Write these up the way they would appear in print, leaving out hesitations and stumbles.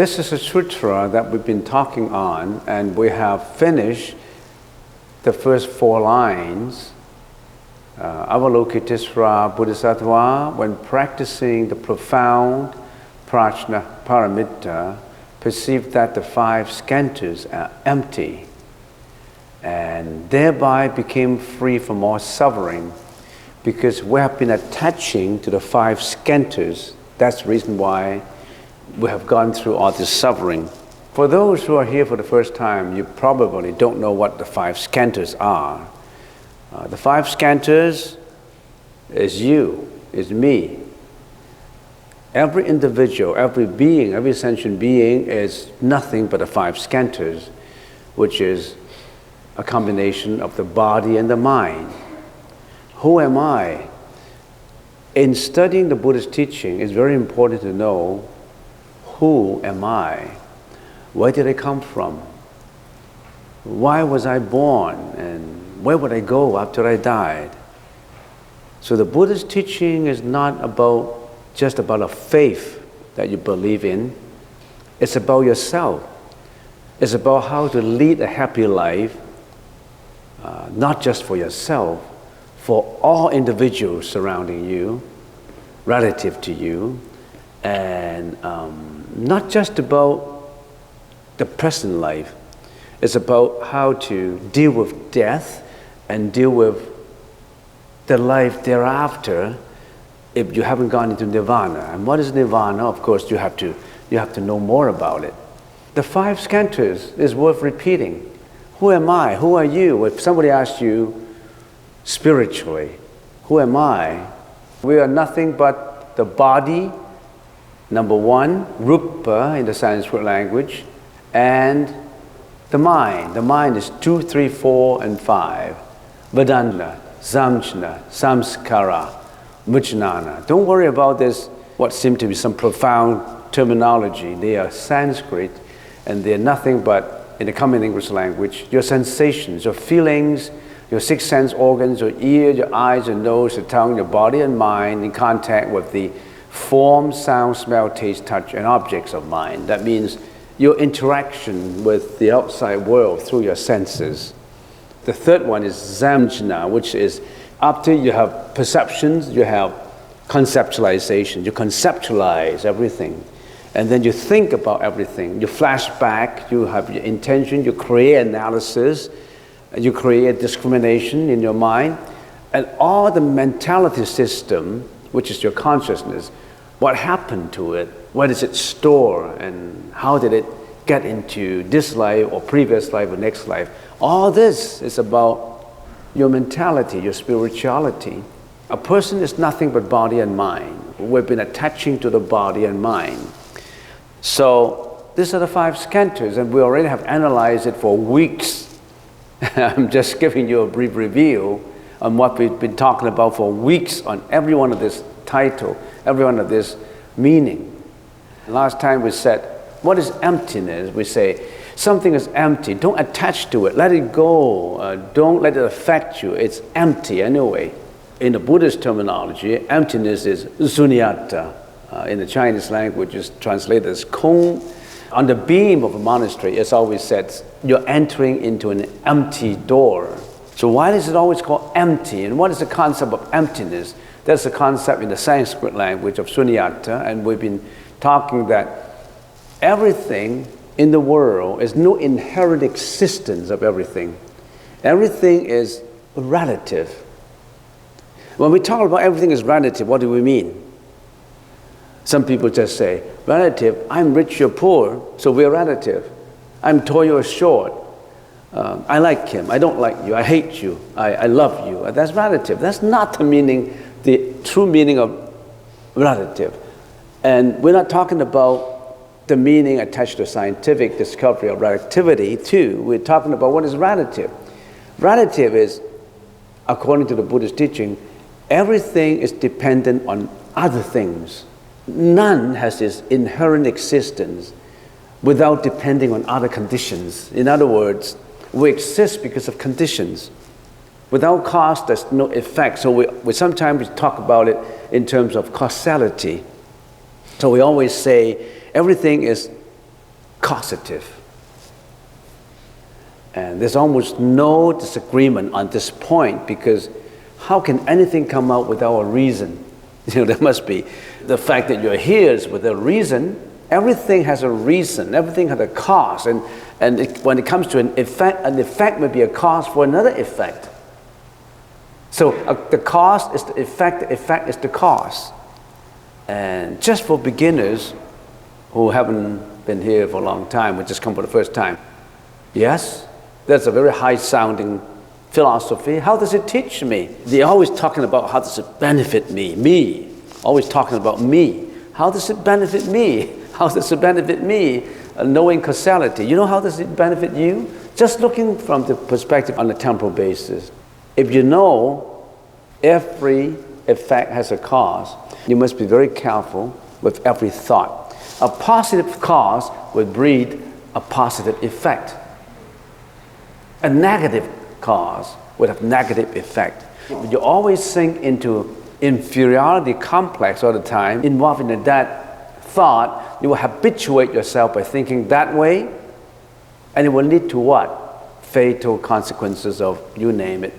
This is a sutra that we've been talking on, and we have finished the first 4 lines. Avalokitesvara Bodhisattva, when practicing the profound prajna paramita, perceived that the 5 skandhas are empty, and thereby became free from all suffering, because we have been attaching to the 5 skandhas. That's the reason why we have gone through all this suffering. For those who are here for the first time, you probably don't know what the 5 skandhas are. The 5 skandhas is you, is me. Every individual, every being, every sentient being is nothing but the 5 skandhas, which is a combination of the body and the mind. Who am I? In studying the Buddhist teaching, it's very important to know, who am I? Where did I come from? Why was I born? And where would I go after I died? So the Buddhist teaching is not just about a faith that you believe in. It's about yourself. It's about how to lead a happy life, not just for yourself, for all individuals surrounding you, relative to you, and not just about the present life. It's about how to deal with death and deal with the life thereafter if you haven't gone into nirvana. And what is nirvana? Of course, you have to know more about it. The 5 skandhas is worth repeating. Who am I? Who are you? If somebody asks you spiritually, who am I? We are nothing but the body, number 1, rupa in the Sanskrit language, and the mind. The mind is 2, 3, 4, and 5. Vedana, samjna, samskara, vijnana. Don't worry about this, what seem to be some profound terminology. They are Sanskrit, and they are nothing but, in the common English language, your sensations, your feelings, your 6 sense organs, your ear, your eyes, your nose, your tongue, your body and mind in contact with the form, sound, smell, taste, touch, and objects of mind. That means your interaction with the outside world through your senses. The third one is samjna, which is after you have perceptions, you have conceptualization. You conceptualize everything. And then you think about everything. You flash back, you have your intention, you create analysis, you create discrimination in your mind. And all the mentality system, which is your consciousness, what happened to it? Where does it store? And how did it get into this life or previous life or next life? All this is about your mentality, your spirituality. A person is nothing but body and mind. We've been attaching to the body and mind. So these are the 5 skandhas, and we already have analyzed it for weeks. I'm just giving you a brief review on what we've been talking about for weeks on every one of this title, every one of this meaning. Last time we said, what is emptiness? We say, something is empty. Don't attach to it. Let it go. Don't let it affect you. It's empty anyway. In the Buddhist terminology, emptiness is sunyata. In the Chinese language, it's translated as kong. On the beam of a monastery, it's always said, you're entering into an empty door. So why is it always called empty? And what is the concept of emptiness? That's the concept in the Sanskrit language of sunyata, and we've been talking that everything in the world is no inherent existence of everything. Everything is relative. When we talk about everything is relative, what do we mean? Some people just say, relative, I'm rich, you're poor, so we're relative. I'm tall, you're short. I like him, I don't like you, I hate you, I love you. That's relative. That's not the meaning, the true meaning of relative. And we're not talking about the meaning attached to scientific discovery of relativity too. We're talking about what is relative. Relative is, according to the Buddhist teaching, everything is dependent on other things. None has this inherent existence without depending on other conditions. In other words, we exist because of conditions. Without cause, there's no effect. So we sometimes talk about it in terms of causality. So we always say everything is causative. And there's almost no disagreement on this point, because how can anything come out without a reason? There must be. The fact that you're here is with a reason. Everything has a reason. Everything has a cause. And when it comes to an effect may be a cause for another effect. So the cause is the effect is the cause. And just for beginners who haven't been here for a long time, who just come for the first time, yes, that's a very high-sounding philosophy. How does it teach me? They're always talking about how does it benefit me. Always talking about me. How does it benefit me? How does it benefit me? Knowing causality. You know how does it benefit you? Just looking from the perspective on a temporal basis. If you know every effect has a cause, you must be very careful with every thought. A positive cause will breed a positive effect. A negative cause would have negative effect. You always sink into inferiority complex all the time, involved in that thought, you will habituate yourself by thinking that way, and it will lead to what? Fatal consequences of you name it.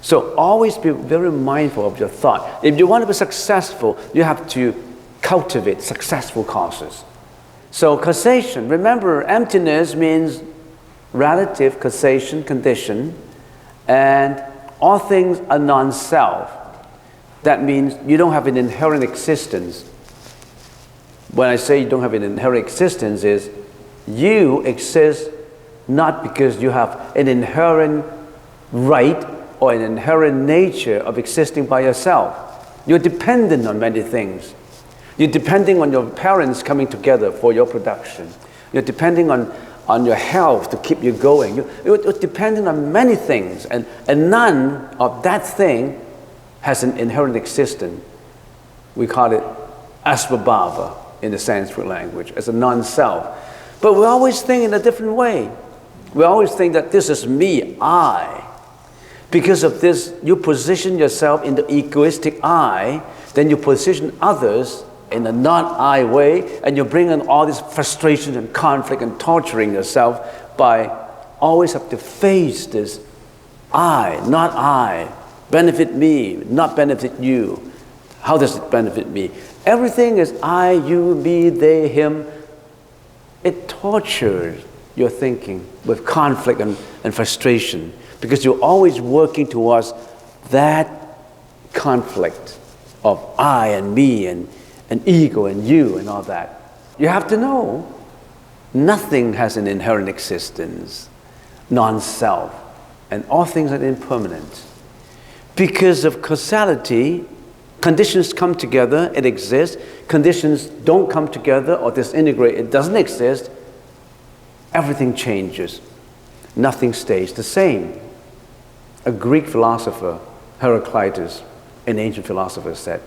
So always be very mindful of your thought. If you want to be successful, you have to cultivate successful causes. So causation, remember, emptiness means relative causation condition, and all things are non-self. That means you don't have an inherent existence. When I say you don't have an inherent existence, is you exist not because you have an inherent right or an inherent nature of existing by yourself. You're dependent on many things. You're depending on your parents coming together for your production. You're depending on your health to keep you going. You're dependent on many things, and none of that thing has an inherent existence. We call it asvabhava in the Sanskrit language, as a non-self. But we always think in a different way. We always think that this is me, I. Because of this, you position yourself in the egoistic I, then you position others in a not-I way, and you bring in all this frustration and conflict and torturing yourself by always have to face this I, not I, benefit me, not benefit you. How does it benefit me? Everything is I, you, me, they, him. It tortures your thinking with conflict and frustration, because you're always working towards that conflict of I and me and ego and you and all that. You have to know nothing has an inherent existence, non-self, and all things are impermanent. Because of causality, conditions come together, it exists. Conditions don't come together or disintegrate, it doesn't exist. Everything changes. Nothing stays the same. A Greek philosopher, Heraclitus, an ancient philosopher, said,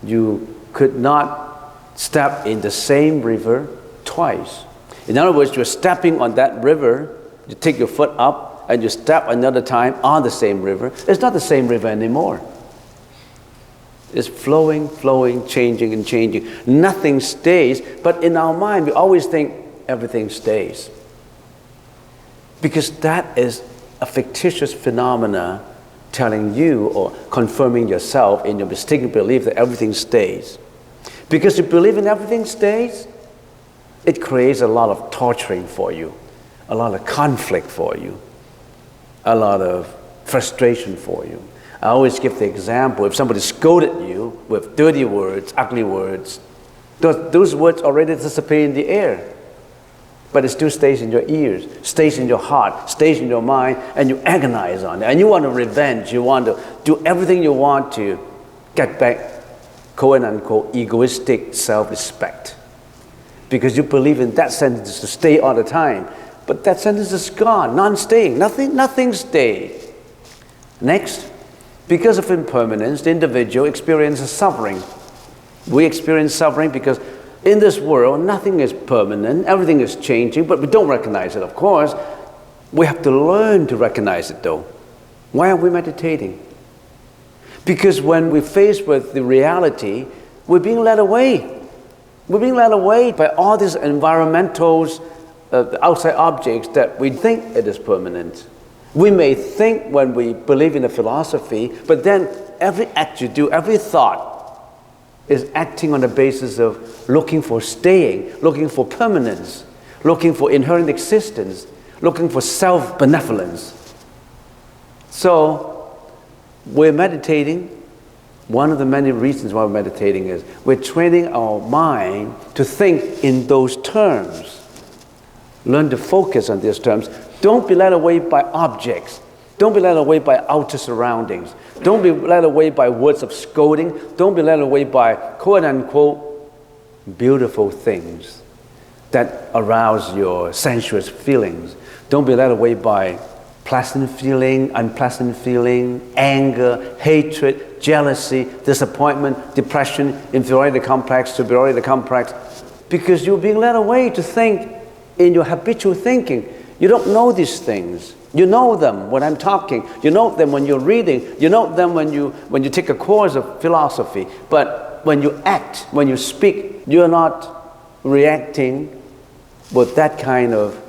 you could not step in the same river twice. In other words, you're stepping on that river, you take your foot up and you step another time on the same river. It's not the same river anymore. It's flowing, changing and changing. Nothing stays, but in our mind we always think everything stays. Because that is a fictitious phenomena telling you or confirming yourself in your mistaken belief that everything stays. Because you believe in everything stays, it creates a lot of torturing for you, a lot of conflict for you, a lot of frustration for you. I always give the example, if somebody scolded you with dirty words, ugly words, those words already disappear in the air, but it still stays in your ears, stays in your heart, stays in your mind, and you agonize on it. And you want to revenge, you want to do everything you want to get back, quote unquote, egoistic self-respect. Because you believe in that sentence to stay all the time. But that sentence is gone, non-staying, nothing stays. Next, because of impermanence, the individual experiences suffering. We experience suffering because in this world, nothing is permanent, everything is changing, but we don't recognize it, of course. We have to learn to recognize it, though. Why are we meditating? Because when we're faced with the reality, we're being led away. We're being led away by all these environmental the outside objects that we think it is permanent. We may think when we believe in a philosophy, but then every act you do, every thought is acting on the basis of looking for staying, looking for permanence, looking for inherent existence, looking for self-benevolence. So we're meditating. One of the many reasons why we're meditating is we're training our mind to think in those terms. Learn to focus on these terms. Don't be led away by objects. Don't be led away by outer surroundings. Don't be led away by words of scolding. Don't be led away by quote-unquote beautiful things that arouse your sensuous feelings. Don't be led away by pleasant feeling, unpleasant feeling, anger, hatred, jealousy, disappointment, depression, inferiority complex, superiority complex, because you're being led away to think in your habitual thinking. You don't know these things. You know them when I'm talking. You know them when you're reading. You know them when you take a course of philosophy. But when you act, when you speak, you're not reacting with that kind of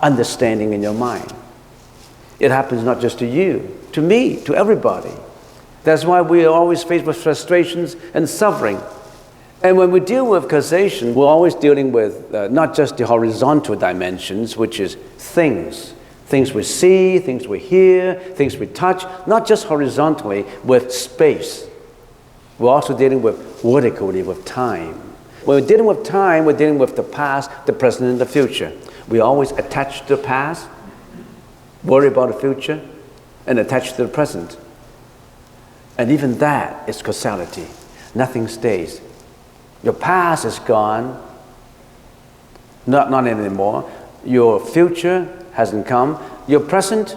understanding in your mind. It happens not just to you, to me, to everybody. That's why we are always faced with frustrations and suffering. And when we deal with causation, we're always dealing with not just the horizontal dimensions, which is things. Things we see, things we hear, things we touch, not just horizontally with space. We're also dealing with vertically with time. When we're dealing with time, we're dealing with the past, the present, and the future. We always attach to the past, worry about the future, and attach to the present. And even that is causality. Nothing stays. Your past is gone, not anymore. Your future hasn't come. Your present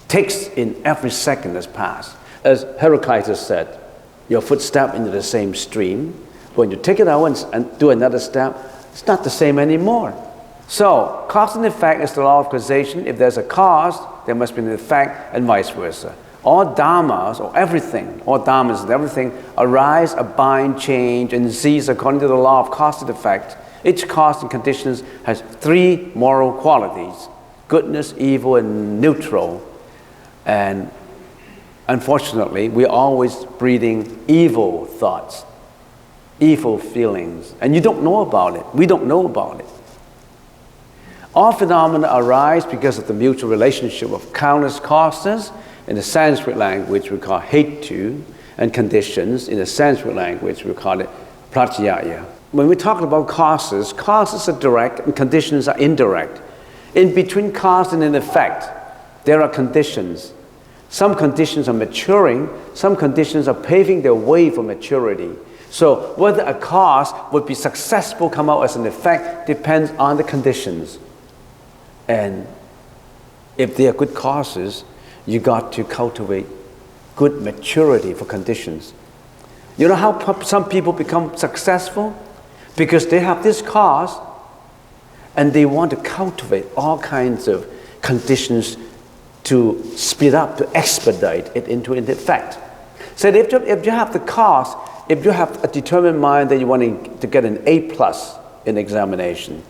takes in every second that's passed. As Heraclitus said, your footstep into the same stream. When you take it out and do another step, it's not the same anymore. So, cause and effect is the law of causation. If there's a cause, there must be an effect, and vice versa. All dharmas, or everything, all dharmas and everything, arise, abide, change, and cease according to the law of cause and effect. Each cause and conditions has three moral qualities: goodness, evil, and neutral. And unfortunately, we're always breeding evil thoughts, evil feelings, and you don't know about it. We don't know about it. All phenomena arise because of the mutual relationship of countless causes. In the Sanskrit language, we call hetu, and conditions. In the Sanskrit language, we call it pratyaya. When we talk about causes, causes are direct and conditions are indirect. In between cause and an effect, there are conditions. Some conditions are maturing, some conditions are paving their way for maturity. So whether a cause would be successful, come out as an effect, depends on the conditions. And if they are good causes, you got to cultivate good maturity for conditions. You know how some people become successful? Because they have this cause and they want to cultivate all kinds of conditions to speed up, to expedite it into an effect. So if you have the cause, if you have a determined mind that you want to get an A+ in examination,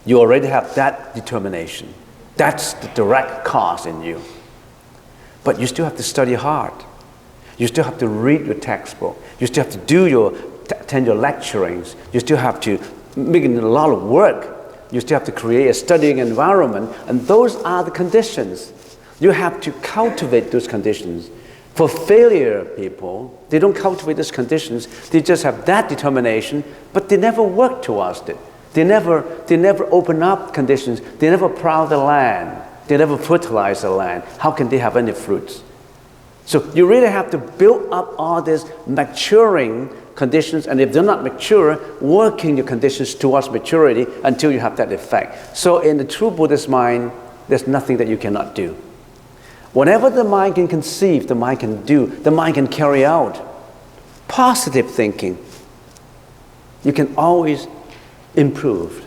you already have that determination. That's the direct cause in you. But you still have to study hard. You still have to read your textbook. You still have to attend your lecturings. You still have to make a lot of work. You still have to create a studying environment. And those are the conditions. You have to cultivate those conditions. For failure people, they don't cultivate those conditions. They just have that determination, but they never work towards it. They never open up conditions. They never plow the land. They never fertilize the land. How can they have any fruits? So you really have to build up all these maturing conditions, and if they're not mature, working your conditions towards maturity until you have that effect. So in the true Buddhist mind, there's nothing that you cannot do. Whatever the mind can conceive, the mind can do, the mind can carry out. Positive thinking, you can always improve.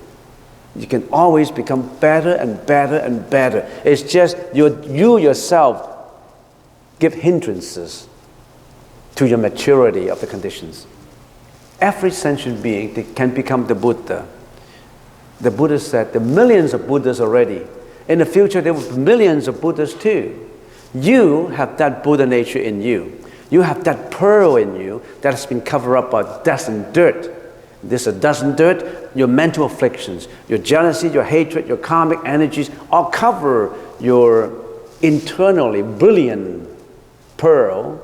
You can always become better and better and better. It's just you yourself give hindrances to your maturity of the conditions. Every sentient being can become the Buddha The Buddha said there are millions of Buddhas already. In the future, there will be millions of Buddhas too. You have that Buddha nature in you. You have that pearl in you that has been covered up by dust and dirt. This dust and dirt, your mental afflictions, your jealousy, your hatred, your karmic energies, all cover your internally brilliant pearl.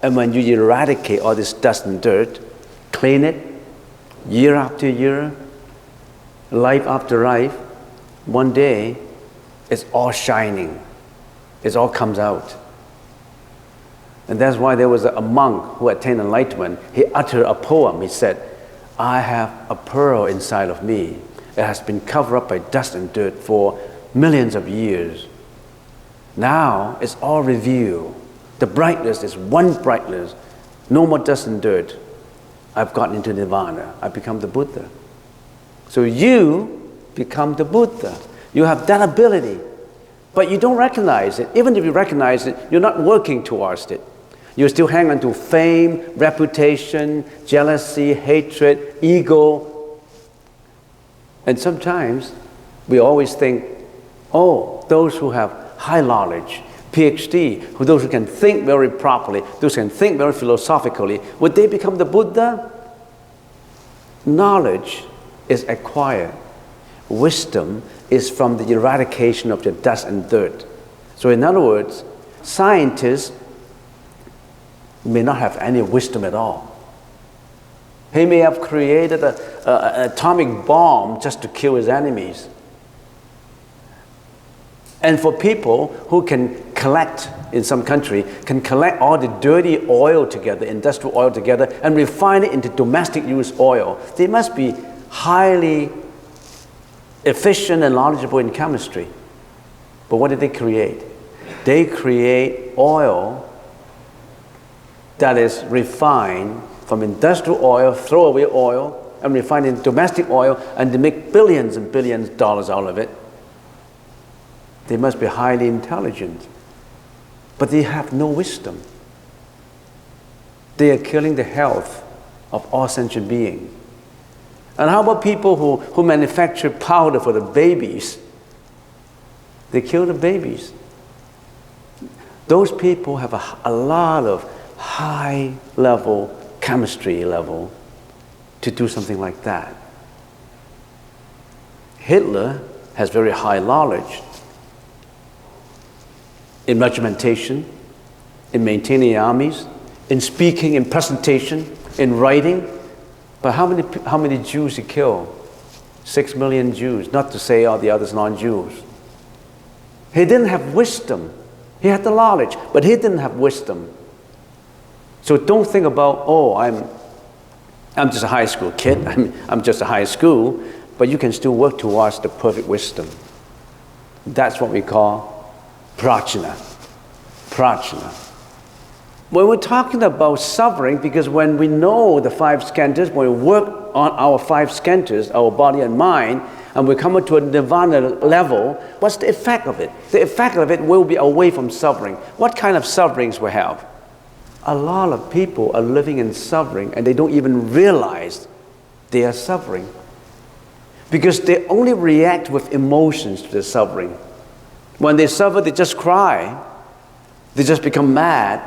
And when you eradicate all this dust and dirt, clean it, year after year, life after life, one day, it's all shining. It all comes out. And that's why there was a monk who attained enlightenment. He uttered a poem. He said, I have a pearl inside of me. It has been covered up by dust and dirt for millions of years. Now it's all revealed. The brightness is one brightness. No more dust and dirt. I've gotten into nirvana. I've become the Buddha. So you become the Buddha. You have that ability. But you don't recognize it. Even if you recognize it, you're not working towards it. You still hang on to fame, reputation, jealousy, hatred, ego. And sometimes we always think, oh, those who have high knowledge, PhD, those who can think very properly, those who can think very philosophically, would they become the Buddha? Knowledge is acquired. Wisdom is from the eradication of the dust and dirt. So in other words, scientists may not have any wisdom at all. He may have created an atomic bomb just to kill his enemies. And for people who can collect, in some country, can collect all the dirty oil together, industrial oil together, and refine it into domestic use oil, they must be highly efficient and knowledgeable in chemistry. But what did they create? They create oil that is refined from industrial oil, throwaway oil, and refined into domestic oil, and they make billions and billions of dollars out of it. They must be highly intelligent. But they have no wisdom. They are killing the health of all sentient beings. And how about people who manufacture powder for the babies? They kill the babies. Those people have a lot of high level, chemistry level, to do something like that. Hitler has very high knowledge in regimentation, in maintaining armies, in speaking, in presentation, in writing. But how many Jews he killed? 6 million Jews, not to say all the others non-Jews. He didn't have wisdom. He had the knowledge, but he didn't have wisdom. So don't think about, oh, I'm just a high school kid, I'm just a high school, but you can still work towards the perfect wisdom. That's what we call prajna. Prajna. When we're talking about suffering, because when we know the 5 skandhas, when we work on our 5 skandhas, our body and mind, and we come to a nirvana level, what's the effect of it? The effect of it will be away from suffering. What kind of sufferings we have? A lot of people are living in suffering and they don't even realize they are suffering. Because they only react with emotions to the suffering. When they suffer, they just cry. They just become mad.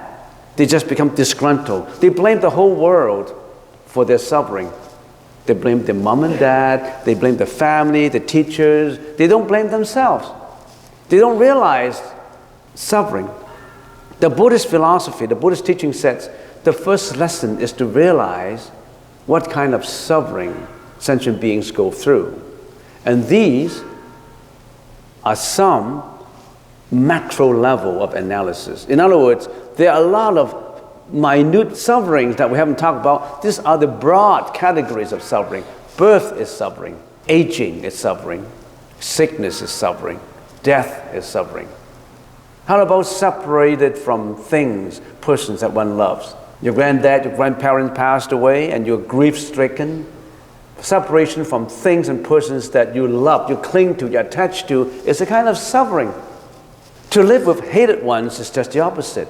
They just become disgruntled. They blame the whole world for their suffering. They blame their mom and dad. They blame the family, the teachers. They don't blame themselves. They don't realize suffering. The Buddhist philosophy, the Buddhist teaching says, the first lesson is to realize what kind of suffering sentient beings go through. And these are some macro level of analysis. In other words, there are a lot of minute sufferings that we haven't talked about. These are the broad categories of suffering. Birth is suffering. Aging is suffering. Sickness is suffering. Death is suffering. How about separated from things, persons that one loves? Your granddad, your grandparents passed away and you're grief-stricken. Separation from things and persons that you love, you cling to, you're attached to, is a kind of suffering. To live with hated ones is just the opposite.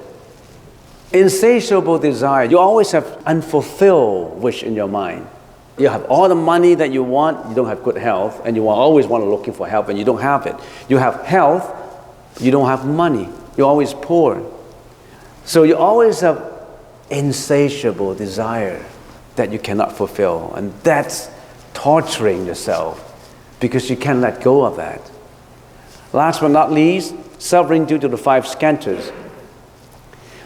Insatiable desire, you always have unfulfilled wish in your mind. You have all the money that you want, you don't have good health, and you always want to looking for help, and you don't have it. You have health, you don't have money. You're always poor. So you always have insatiable desire that you cannot fulfill, and that's torturing yourself because you can't let go of that. Last but not least, suffering due to the 5 skandhas.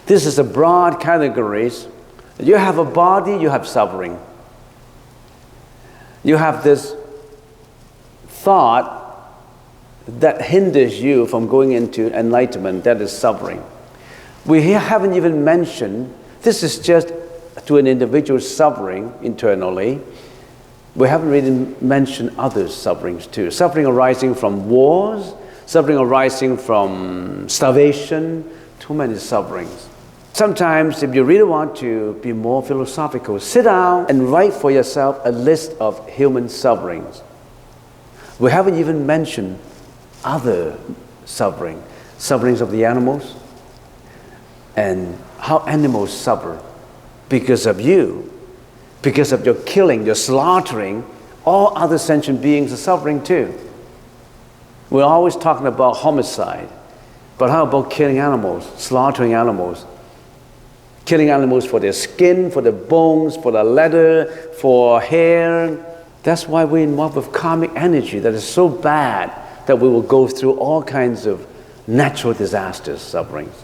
This is a broad categories. You have a body, you have suffering. You have this thought that hinders you from going into enlightenment, that is suffering. We haven't even mentioned, this is just to an individual suffering internally. We haven't really mentioned other sufferings too. Suffering arising from wars, suffering arising from starvation, too many sufferings. Sometimes if you really want to be more philosophical, sit down and write for yourself a list of human sufferings. We haven't even mentioned other suffering, sufferings of the animals, and how animals suffer because of you, because of your killing, your slaughtering. All other sentient beings are suffering too. We're always talking about homicide, but how about killing animals, slaughtering animals? Killing animals for their skin, for their bones, for the leather, for hair. That's why we're involved with karmic energy that is so bad that we will go through all kinds of natural disasters, sufferings.